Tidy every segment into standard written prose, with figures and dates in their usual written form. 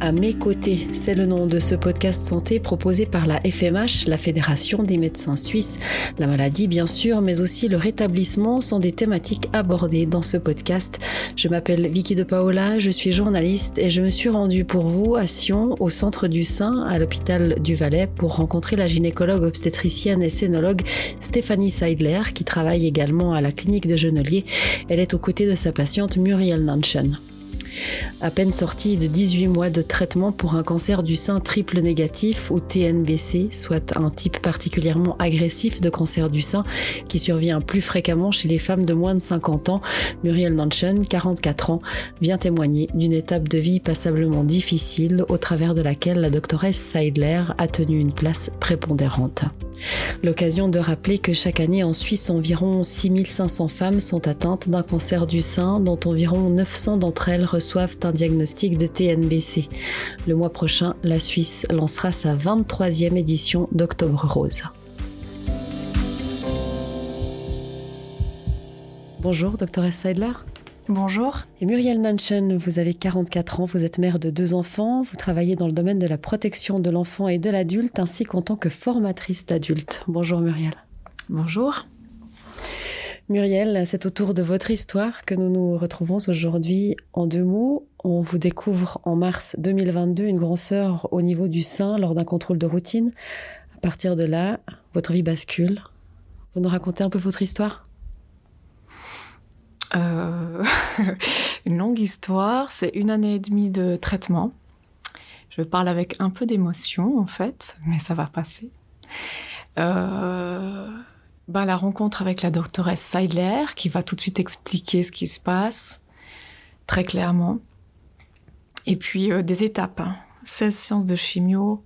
À mes côtés, c'est le nom de ce podcast santé proposé par la FMH, la Fédération des médecins suisses. La maladie, bien sûr, mais aussi le rétablissement sont des thématiques abordées dans ce podcast. Je m'appelle Vicky de Paola, je suis journaliste et je me suis rendue pour vous à Sion, au centre du sein, à l'hôpital du Valais, pour rencontrer la gynécologue obstétricienne et scénologue Stéphanie Seidler, qui travaille également à la clinique de Genolier. Elle est aux côtés de sa patiente Muriel Nanchen. À peine sortie de 18 mois de traitement pour un cancer du sein triple négatif ou TNBC, soit un type particulièrement agressif de cancer du sein qui survient plus fréquemment chez les femmes de moins de 50 ans, Muriel Nanchen, 44 ans, vient témoigner d'une étape de vie passablement difficile au travers de laquelle la doctoresse Seidler a tenu une place prépondérante. L'occasion de rappeler que chaque année en Suisse, environ 6500 femmes sont atteintes d'un cancer du sein, dont environ 900 d'entre elles reçoivent un diagnostic de TNBC. Le mois prochain, la Suisse lancera sa 23e édition d'Octobre Rose. Bonjour, doctoresse Seidler. Bonjour. Et Muriel Nanchen, vous avez 44 ans, vous êtes mère de 2 enfants, vous travaillez dans le domaine de la protection de l'enfant et de l'adulte, ainsi qu'en tant que formatrice d'adultes. Bonjour Muriel. Bonjour. Muriel, c'est autour de votre histoire que nous nous retrouvons aujourd'hui. En 2 mots, on vous découvre en mars 2022 une grosseur au niveau du sein lors d'un contrôle de routine. À partir de là, votre vie bascule. Vous nous racontez un peu votre histoire ? Une longue histoire, c'est 1 année et demie de traitement. Je parle avec un peu d'émotion en fait, mais ça va passer. La rencontre avec la doctoresse Seidler qui va tout de suite expliquer ce qui se passe très clairement. Et puis des étapes, 16 séances de chimio,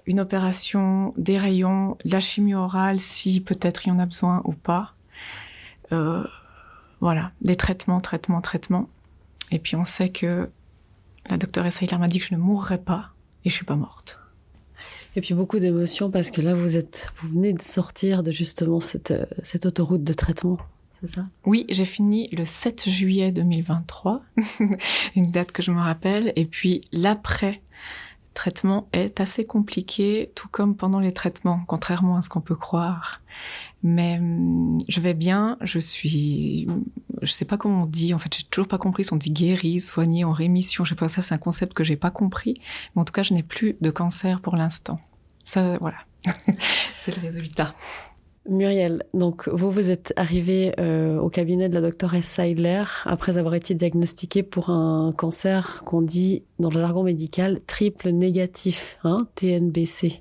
une opération, des rayons, la chimio orale si peut-être il y en a besoin ou pas. Voilà, des traitements. Et puis on sait que la doctoresse Seidler m'a dit que je ne mourrais pas et je suis pas morte. Et puis beaucoup d'émotions parce que là vous venez de sortir de justement cette autoroute de traitement, c'est ça ? Oui, j'ai fini le 7 juillet 2023, une date que je me rappelle. Et puis l'après-traitement est assez compliqué, tout comme pendant les traitements, contrairement à ce qu'on peut croire. Mais je vais bien, je sais pas comment on dit, en fait, j'ai toujours pas compris si on dit guéri, soigné, en rémission, je sais pas, ça c'est un concept que j'ai pas compris, mais en tout cas, je n'ai plus de cancer pour l'instant. Ça, voilà, c'est le résultat. Muriel, donc vous êtes arrivée au cabinet de la doctoresse Seidler après avoir été diagnostiquée pour un cancer qu'on dit dans le jargon médical triple négatif, TNBC.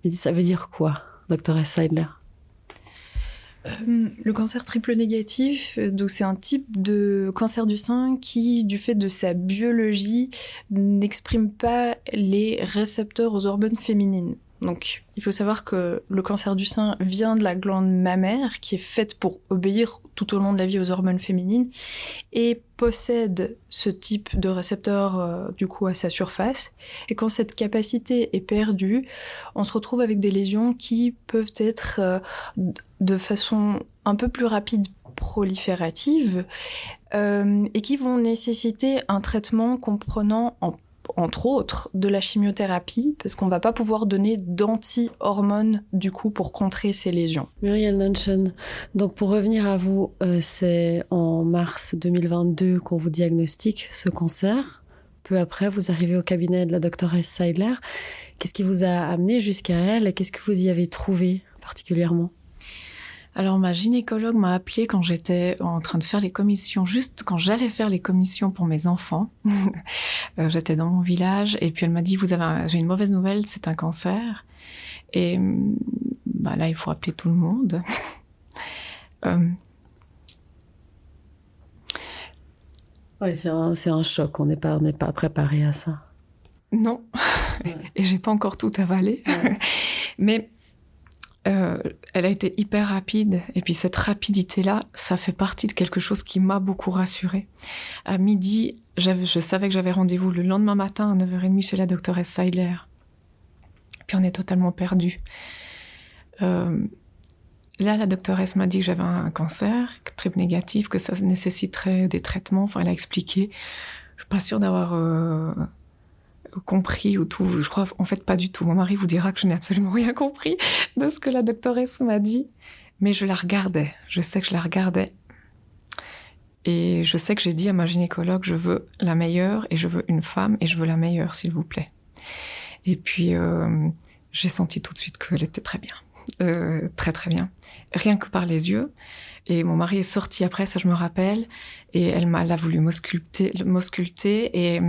Mais ça veut dire quoi, doctoresse Seidler ? Le cancer triple négatif, donc c'est un type de cancer du sein qui, du fait de sa biologie, n'exprime pas les récepteurs aux hormones féminines. Donc, il faut savoir que le cancer du sein vient de la glande mammaire, qui est faite pour obéir tout au long de la vie aux hormones féminines, et possède ce type de récepteur, du coup, à sa surface. Et quand cette capacité est perdue, on se retrouve avec des lésions qui peuvent être, de façon un peu plus rapide, proliférative, et qui vont nécessiter un traitement comprenant entre autres, de la chimiothérapie, parce qu'on va pas pouvoir donner d'anti-hormones, du coup, pour contrer ces lésions. Muriel Nanchen, donc pour revenir à vous, c'est en mars 2022 qu'on vous diagnostique ce cancer. Peu après, vous arrivez au cabinet de la doctoresse Seidler. Qu'est-ce qui vous a amené jusqu'à elle et qu'est-ce que vous y avez trouvé particulièrement ? Alors, ma gynécologue m'a appelée quand j'étais en train de faire les commissions, juste quand j'allais faire les commissions pour mes enfants. J'étais dans mon village et puis elle m'a dit, j'ai une mauvaise nouvelle, c'est un cancer. Et là, il faut appeler tout le monde. Oui, c'est un choc, on n'est pas préparé à ça. Non, ouais. Et j'ai pas encore tout avalé. Ouais. Mais elle a été hyper rapide. Et puis cette rapidité-là, ça fait partie de quelque chose qui m'a beaucoup rassurée. À midi, je savais que j'avais rendez-vous le lendemain matin à 9h30 chez la doctoresse Seidler. Puis on est totalement perdus. Là, la doctoresse m'a dit que j'avais un cancer, triple négatif, que ça nécessiterait des traitements. Enfin, elle a expliqué. Je suis pas sûre d'avoir compris ou tout. Je crois, en fait, pas du tout. Mon mari vous dira que je n'ai absolument rien compris de ce que la doctoresse m'a dit. Mais je la regardais. Je sais que je la regardais. Et je sais que j'ai dit à ma gynécologue, je veux la meilleure et je veux une femme et je veux la meilleure, s'il vous plaît. Et puis, j'ai senti tout de suite qu'elle était très bien. Très, très bien. Rien que par les yeux. Et mon mari est sorti après, ça je me rappelle, et elle a voulu m'ausculter, et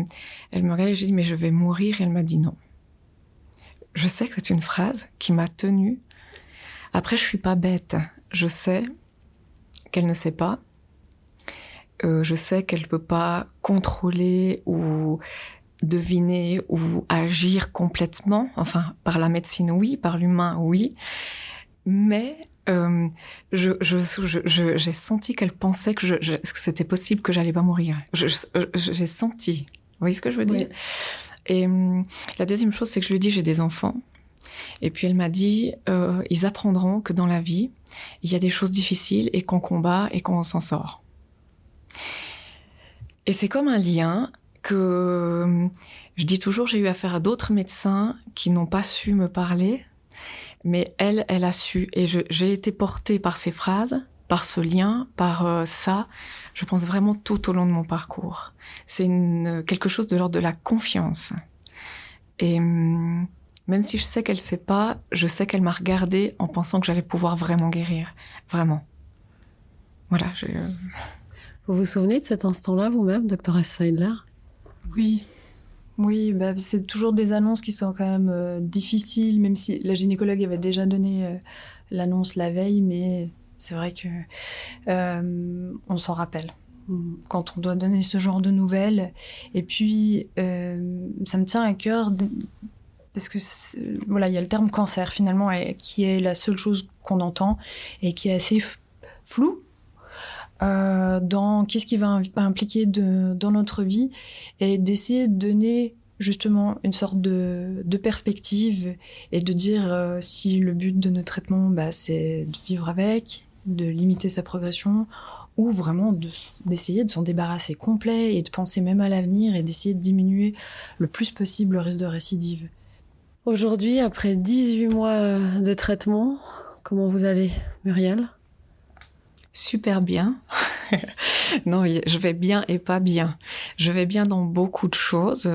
elle me regardait, j'ai dit, mais je vais mourir, et elle m'a dit non. Je sais que c'est une phrase qui m'a tenue. Après, je suis pas bête. Je sais qu'elle ne sait pas. Je sais qu'elle peut pas contrôler ou deviner ou agir complètement. Enfin, par la médecine, oui, par l'humain, oui. Mais j'ai senti qu'elle pensait que c'était possible que j'allais pas mourir. J'ai senti. Vous voyez ce que je veux dire? Oui. Et la deuxième chose, c'est que je lui ai dit, j'ai des enfants. Et puis elle m'a dit, ils apprendront que dans la vie, il y a des choses difficiles et qu'on combat et qu'on s'en sort. Et c'est comme un lien que je dis toujours, j'ai eu affaire à d'autres médecins qui n'ont pas su me parler. Mais elle a su, et j'ai été portée par ces phrases, par ce lien, par ça, je pense vraiment tout au long de mon parcours. C'est quelque chose de l'ordre de la confiance. Et même si je sais qu'elle sait pas, je sais qu'elle m'a regardée en pensant que j'allais pouvoir vraiment guérir. Vraiment. Voilà. Vous vous souvenez de cet instant-là, vous-même, doctoresse Seidler? Oui. Oui, c'est toujours des annonces qui sont quand même difficiles, même si la gynécologue avait déjà donné l'annonce la veille, mais c'est vrai que on s'en rappelle quand on doit donner ce genre de nouvelles. Et puis, ça me tient à cœur parce que voilà, il y a le terme cancer finalement, qui est la seule chose qu'on entend et qui est assez flou. Dans qu'est-ce qui va impliquer dans notre vie, et d'essayer de donner justement une sorte de perspective et de dire si le but de notre traitement c'est de vivre avec, de limiter sa progression, ou vraiment d'essayer de s'en débarrasser complet et de penser même à l'avenir et d'essayer de diminuer le plus possible le risque de récidive. Aujourd'hui, après 18 mois de traitement, comment vous allez, Muriel ? Super bien. Non, je vais bien et pas bien. Je vais bien dans beaucoup de choses.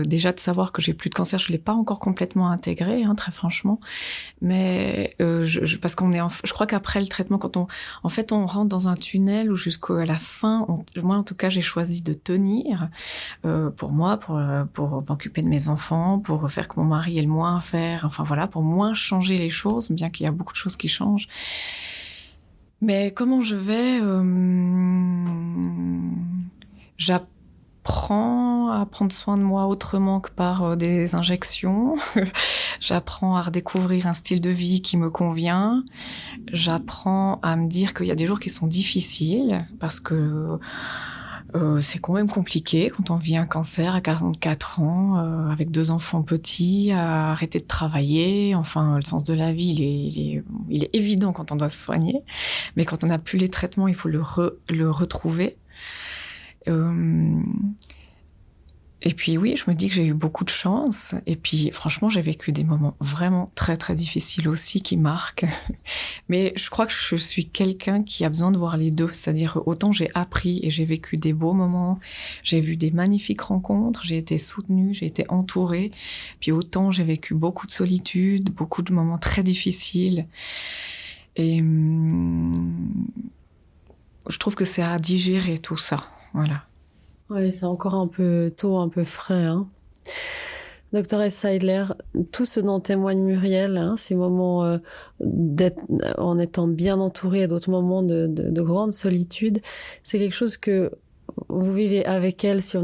Déjà de savoir que j'ai plus de cancer, je l'ai pas encore complètement intégré, très franchement. Mais parce qu'on est, je crois qu'après le traitement, quand on rentre dans un tunnel où jusqu'à la fin, moi en tout cas, j'ai choisi de tenir pour moi, pour m'occuper de mes enfants, pour faire que mon mari ait le moins à faire. Enfin voilà, pour moins changer les choses, bien qu'il y a beaucoup de choses qui changent. Mais comment je vais J'apprends à prendre soin de moi autrement que par des injections. J'apprends à redécouvrir un style de vie qui me convient. J'apprends à me dire qu'il y a des jours qui sont difficiles parce que c'est quand même compliqué quand on vit un cancer à 44 ans, avec 2 enfants petits, à arrêter de travailler. Enfin, le sens de la vie, il est évident quand on doit se soigner. Mais quand on n'a plus les traitements, il faut le retrouver. Et puis oui, je me dis que j'ai eu beaucoup de chance. Et puis franchement, j'ai vécu des moments vraiment très très difficiles aussi qui marquent. Mais je crois que je suis quelqu'un qui a besoin de voir les deux. C'est-à-dire autant j'ai appris et j'ai vécu des beaux moments, j'ai vu des magnifiques rencontres, j'ai été soutenue, j'ai été entourée. Puis autant j'ai vécu beaucoup de solitude, beaucoup de moments très difficiles. Et je trouve que c'est à digérer tout ça. Voilà. Oui, c'est encore un peu tôt, un peu frais. Doctoresse Seidler, tout ce dont témoigne Muriel, ces moments en étant bien entourée et d'autres moments de grande solitude, c'est quelque chose que vous vivez avec elle si elle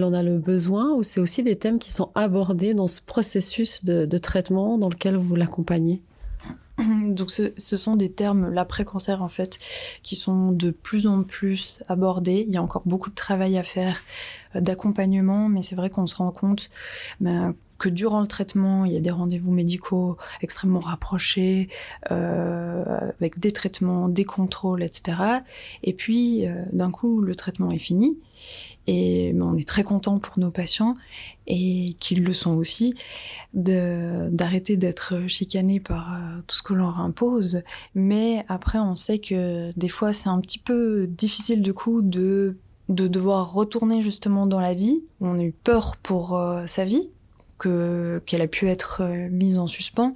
en a le besoin, ou c'est aussi des thèmes qui sont abordés dans ce processus de traitement dans lequel vous l'accompagnez? Donc ce sont des termes, l'après-cancer en fait, qui sont de plus en plus abordés. Il y a encore beaucoup de travail à faire, d'accompagnement, mais c'est vrai qu'on se rend compte que durant le traitement, il y a des rendez-vous médicaux extrêmement rapprochés, avec des traitements, des contrôles, etc. Et puis, d'un coup, le traitement est fini. Et on est très content pour nos patients, et qu'ils le sont aussi, d'arrêter d'être chicanés par tout ce que l'on leur impose. Mais après, on sait que des fois, c'est un petit peu difficile du coup de devoir retourner justement dans la vie. On a eu peur pour sa vie, qu'elle a pu être mise en suspens,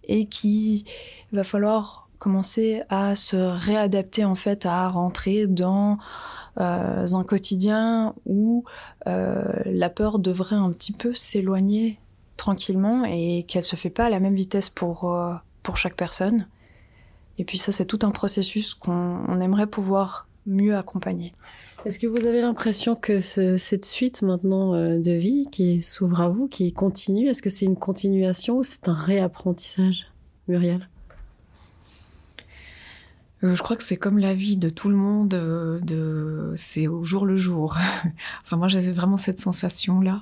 et qu'il va falloir commencer à se réadapter en fait, à rentrer dans un quotidien où la peur devrait un petit peu s'éloigner tranquillement, et qu'elle se fait pas à la même vitesse pour chaque personne. Et puis ça, c'est tout un processus qu'on aimerait pouvoir mieux accompagner. Est-ce que vous avez l'impression que cette suite maintenant de vie qui s'ouvre à vous, qui continue, est-ce que c'est une continuation ou c'est un réapprentissage, Muriel ? Je crois que c'est comme la vie de tout le monde, c'est au jour le jour. Enfin, moi, j'avais vraiment cette sensation-là.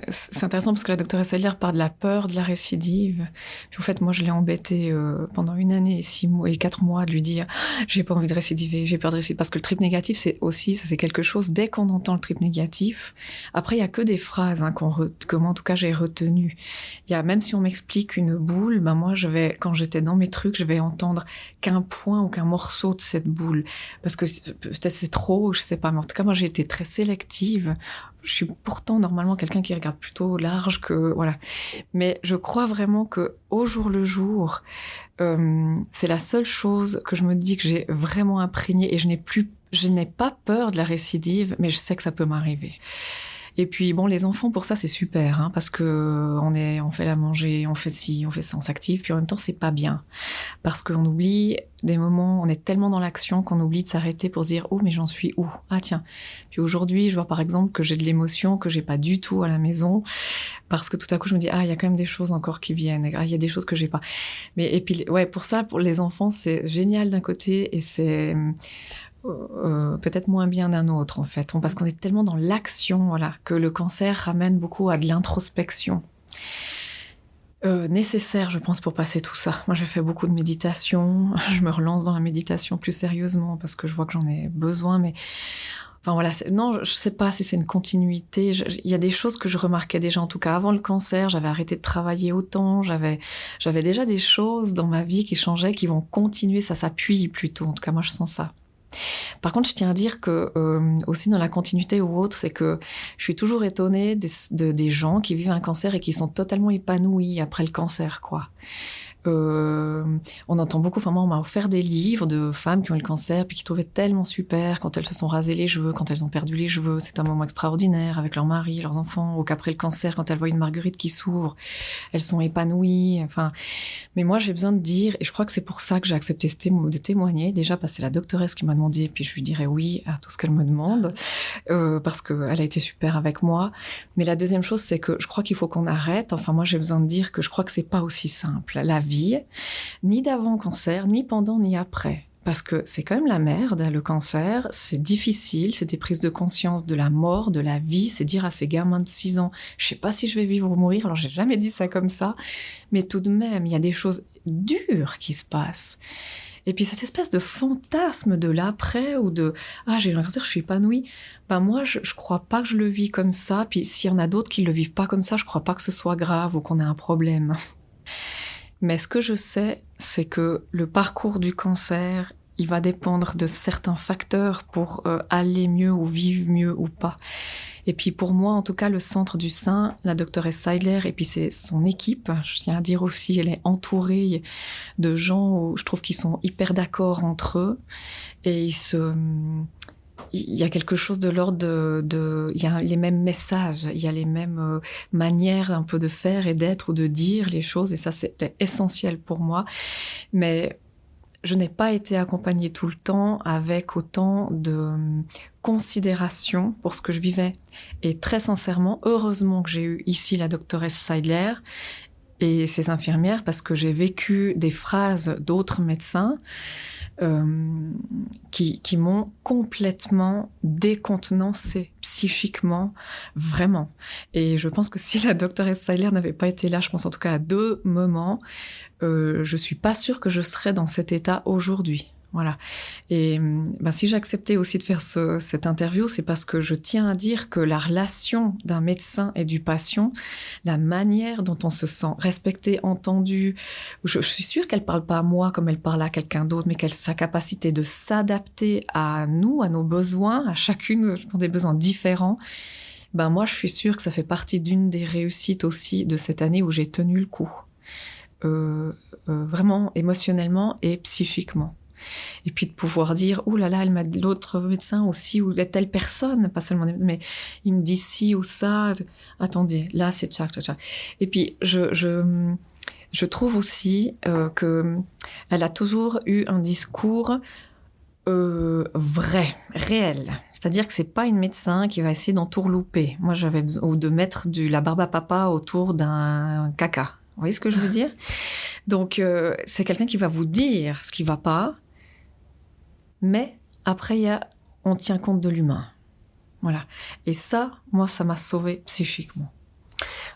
C'est intéressant parce que la doctoresse Saillière parle de la peur de la récidive. Puis en fait, moi, je l'ai embêtée pendant 1 année et 6 mois et 4 mois de lui dire j'ai pas envie de récidiver, j'ai peur de récidiver. Parce que le trip négatif, c'est aussi, ça c'est quelque chose, dès qu'on entend le trip négatif, après, il y a que des phrases que moi, en tout cas, j'ai retenues. Il y a, même si on m'explique une boule, ben moi, quand j'étais dans mes trucs, je vais entendre qu'un point ou qu'un morceau de cette boule. Parce que peut-être c'est trop, je sais pas. Mais en tout cas, moi, j'ai été très sélective. Je suis pourtant normalement quelqu'un qui regarde plutôt large que voilà, mais je crois vraiment que au jour le jour, c'est la seule chose que je me dis que j'ai vraiment imprégnée, et je n'ai pas peur de la récidive, mais je sais que ça peut m'arriver. Et puis bon, les enfants, pour ça c'est super, hein, parce que on fait la manger, on fait ci, on fait ça, on s'active, puis en même temps c'est pas bien, parce qu'on oublie des moments, on est tellement dans l'action qu'on oublie de s'arrêter pour se dire oh mais j'en suis où ? Ah tiens. Puis aujourd'hui je vois par exemple que j'ai de l'émotion que j'ai pas du tout à la maison, parce que tout à coup je me dis ah il y a quand même des choses encore qui viennent, ah il y a des choses que j'ai pas. Mais et puis ouais, pour ça, pour les enfants c'est génial d'un côté, et c'est peut-être moins bien d'un autre en fait, parce qu'on est tellement dans l'action, voilà, que le cancer ramène beaucoup à de l'introspection nécessaire, je pense, pour passer tout ça. Moi j'ai fait beaucoup de méditation, je me relance dans la méditation plus sérieusement parce que je vois que j'en ai besoin, mais enfin voilà, non, je sais pas si c'est une continuité. Il y a des choses que je remarquais déjà, en tout cas avant le cancer, j'avais arrêté de travailler autant, j'avais déjà des choses dans ma vie qui changeaient, qui vont continuer, ça s'appuie plutôt, en tout cas moi je sens ça. Par contre, je tiens à dire que aussi dans la continuité ou autre, c'est que je suis toujours étonnée des gens qui vivent un cancer et qui sont totalement épanouis après le cancer, quoi. On entend beaucoup, enfin moi on m'a offert des livres de femmes qui ont eu le cancer puis qui trouvaient tellement super quand elles se sont rasées les cheveux, quand elles ont perdu les cheveux, c'est un moment extraordinaire avec leur mari, leurs enfants, ou qu'après le cancer, quand elles voient une marguerite qui s'ouvre, elles sont épanouies, enfin. Mais moi j'ai besoin de dire, et je crois que c'est pour ça que j'ai accepté de témoigner, déjà parce que c'est la doctoresse qui m'a demandé, puis je lui dirais oui à tout ce qu'elle me demande, parce qu'elle a été super avec moi. Mais la deuxième chose, c'est que je crois qu'il faut qu'on arrête, enfin moi j'ai besoin de dire que je crois que c'est pas aussi simple, la vie, ni d'avant cancer, ni pendant, ni après. Parce que c'est quand même la merde, le cancer, c'est difficile, c'est des prises de conscience de la mort, de la vie, c'est dire à ces gamins de 6 ans, je sais pas si je vais vivre ou mourir, alors j'ai jamais dit ça comme ça, mais tout de même, il y a des choses dures qui se passent. Et puis cette espèce de fantasme de l'après, ou de « ah, j'ai eu un cancer, je suis épanouie », ben moi, je crois pas que je le vis comme ça, puis s'il y en a d'autres qui le vivent pas comme ça, je crois pas que ce soit grave ou qu'on ait un problème. Mais ce que je sais, c'est que le parcours du cancer, il va dépendre de certains facteurs pour aller mieux ou vivre mieux ou pas. Et puis pour moi, en tout cas, le Centre du Sein, la doctoresse Seidler, et puis c'est son équipe, je tiens à dire aussi, elle est entourée de gens où je trouve qu'ils sont hyper d'accord entre eux, et il y a quelque chose de l'ordre il y a les mêmes messages, il y a les mêmes manières un peu de faire et d'être ou de dire les choses, et ça c'était essentiel pour moi. Mais je n'ai pas été accompagnée tout le temps avec autant de considération pour ce que je vivais. Et très sincèrement, heureusement que j'ai eu ici la doctoresse Seidler, Et ces infirmières, parce que j'ai vécu des phrases d'autres médecins qui m'ont complètement décontenancée psychiquement, vraiment. Et je pense que si la doctoresse Seiler n'avait pas été là, je pense en tout cas à 2 moments, je suis pas sûre que je serais dans cet état aujourd'hui. Voilà. Et si j'ai accepté aussi de faire cette interview, c'est parce que je tiens à dire que la relation d'un médecin et du patient, la manière dont on se sent respecté, entendu, je suis sûre qu'elle parle pas à moi comme elle parle à quelqu'un d'autre, mais qu'elle sa capacité de s'adapter à nous, à nos besoins, à chacune pour des besoins différents. Moi, je suis sûre que ça fait partie d'une des réussites aussi de cette année où j'ai tenu le coup, vraiment émotionnellement et psychiquement. Et puis de pouvoir dire, ouh là là, elle m'a dit l'autre médecin aussi, ou telle personne, pas seulement, mais il me dit ci ou ça. Attendez, là c'est tchac, tchac, tchac. Et puis je trouve aussi que elle a toujours eu un discours vrai, réel. C'est-à-dire que c'est pas une médecin qui va essayer d'entourlouper. Moi, ou de mettre la barbe à papa autour d'un caca. Vous voyez ce que je veux dire? Donc, c'est quelqu'un qui va vous dire ce qui va pas. Mais après, on tient compte de l'humain. Voilà. Et ça, moi, ça m'a sauvée psychiquement.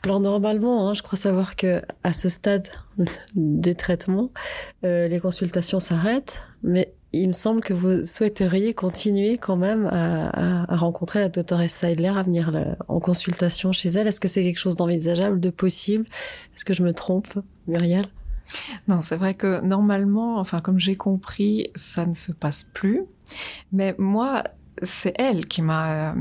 Alors normalement, je crois savoir que à ce stade du traitement, les consultations s'arrêtent, mais il me semble que vous souhaiteriez continuer quand même à rencontrer la doctoresse Seidler, à venir en consultation chez elle. Est-ce que c'est quelque chose d'envisageable, de possible? Est-ce que je me trompe, Muriel? Non, c'est vrai que normalement, comme j'ai compris, ça ne se passe plus. Mais moi, c'est elle qui m'a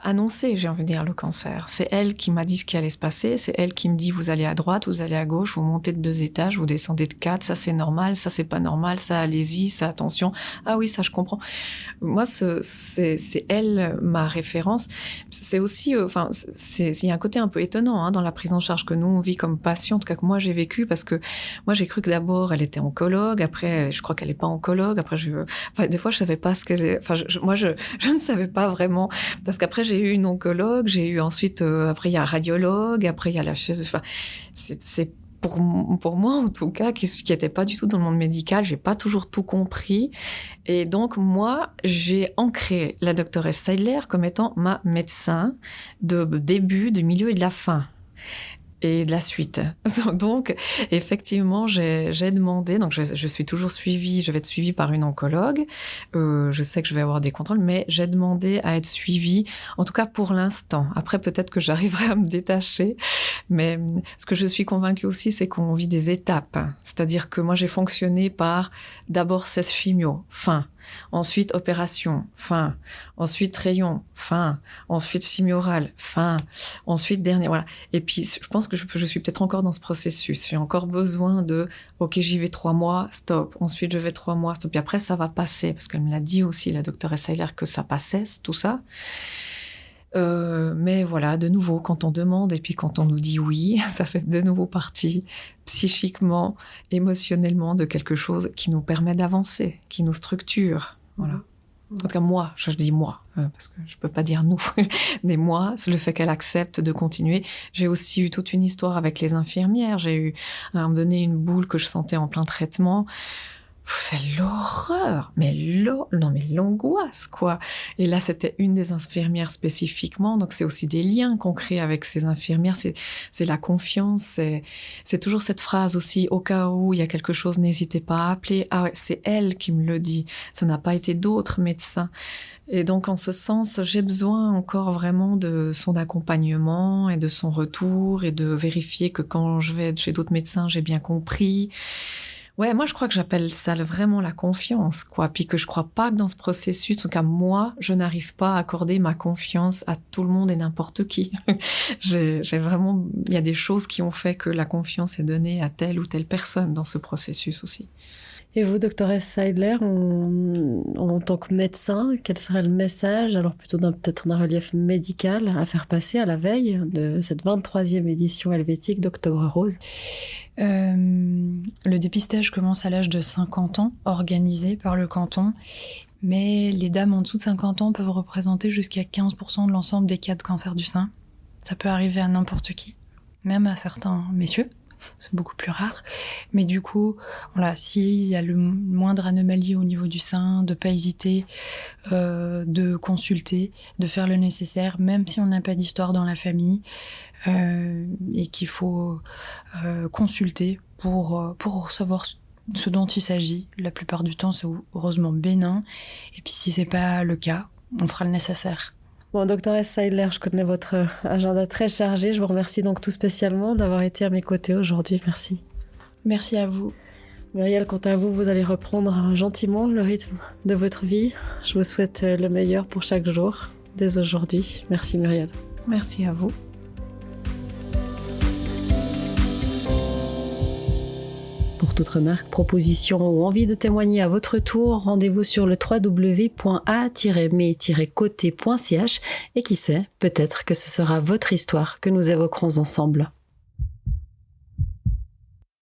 annoncé, j'ai envie de dire, le cancer. C'est elle qui m'a dit ce qui allait se passer. C'est elle qui me dit, vous allez à droite, vous allez à gauche, vous montez de 2 étages, vous descendez de 4, ça c'est normal, ça c'est pas normal, ça allez-y, ça attention. Ah oui, ça je comprends. Moi, c'est elle ma référence. C'est aussi, il y a un côté un peu étonnant dans la prise en charge que nous on vit comme patient, en tout cas que moi j'ai vécu, parce que moi j'ai cru que d'abord elle était oncologue, après je crois qu'elle est pas oncologue, après des fois je savais pas ce qu'elle, moi je ne savais pas vraiment, parce qu'après j'ai eu une oncologue, j'ai eu ensuite après il y a un radiologue, après il y a la chef, c'est pour moi en tout cas qui était pas du tout dans le monde médical, j'ai pas toujours tout compris, et donc moi j'ai ancré la doctoresse Seidler comme étant ma médecin de début, du milieu et de la fin et de la suite. Donc, effectivement, j'ai demandé, donc je suis toujours suivie, je vais être suivie par une oncologue, je sais que je vais avoir des contrôles, mais j'ai demandé à être suivie, en tout cas pour l'instant. Après, peut-être que j'arriverai à me détacher, mais ce que je suis convaincue aussi, c'est qu'on vit des étapes. C'est-à-dire que moi, j'ai fonctionné par d'abord 16 chimio, fin. Ensuite, opération, fin. Ensuite, rayon, fin. Ensuite, chimio orale, fin. Ensuite, dernier, voilà. Et puis, je pense que je suis peut-être encore dans ce processus. J'ai encore besoin de, ok, j'y vais 3 mois, stop. Ensuite, je vais 3 mois, stop. Puis après, ça va passer. Parce qu'elle me l'a dit aussi, la docteure Seidler, que ça passait, tout ça. Mais voilà, de nouveau, quand on demande et puis quand on nous dit oui, ça fait de nouveau partie psychiquement, émotionnellement de quelque chose qui nous permet d'avancer, qui nous structure. Voilà. En tout cas, moi, je dis moi, parce que je peux pas dire nous, mais moi, c'est le fait qu'elle accepte de continuer. J'ai aussi eu toute une histoire avec les infirmières. J'ai eu, à un moment donné, une boule que je sentais en plein traitement. C'est l'horreur, mais l'angoisse, quoi. Et là, c'était une des infirmières spécifiquement, donc c'est aussi des liens qu'on crée avec ces infirmières, c'est la confiance, c'est toujours cette phrase aussi, au cas où il y a quelque chose, n'hésitez pas à appeler. Ah ouais, c'est elle qui me le dit, ça n'a pas été d'autres médecins. Et donc, en ce sens, j'ai besoin encore vraiment de son accompagnement et de son retour et de vérifier que quand je vais chez d'autres médecins, j'ai bien compris. Ouais, moi, je crois que j'appelle ça vraiment la confiance, quoi. Puis que je crois pas que dans ce processus, en tout cas, moi, je n'arrive pas à accorder ma confiance à tout le monde et n'importe qui. j'ai vraiment, il y a des choses qui ont fait que la confiance est donnée à telle ou telle personne dans ce processus aussi. Et vous, doctoresse Seidler, en tant que médecin, quel serait le message, alors plutôt peut-être d'un relief médical, à faire passer à la veille de cette 23e édition helvétique d'Octobre Rose? Le dépistage commence à l'âge de 50 ans, organisé par le canton, mais les dames en dessous de 50 ans peuvent représenter jusqu'à 15% de l'ensemble des cas de cancer du sein. Ça peut arriver à n'importe qui, même à certains messieurs. c'est beaucoup plus rare. Mais du coup, voilà, s'il y a le moindre anomalie au niveau du sein, de pas hésiter, de consulter, de faire le nécessaire, même si on n'a pas d'histoire dans la famille, et qu'il faut consulter pour savoir ce dont il s'agit. La plupart du temps, c'est heureusement bénin. Et puis si c'est pas le cas, on fera le nécessaire. Bon, doctoresse Seidler, je connais votre agenda très chargé. Je vous remercie donc tout spécialement d'avoir été à mes côtés aujourd'hui. Merci. Merci à vous. Muriel, quant à vous, vous allez reprendre gentiment le rythme de votre vie. Je vous souhaite le meilleur pour chaque jour, dès aujourd'hui. Merci Muriel. Merci à vous. Pour toute remarque, proposition ou envie de témoigner à votre tour, rendez-vous sur le www.a-me-côté.ch et qui sait, peut-être que ce sera votre histoire que nous évoquerons ensemble.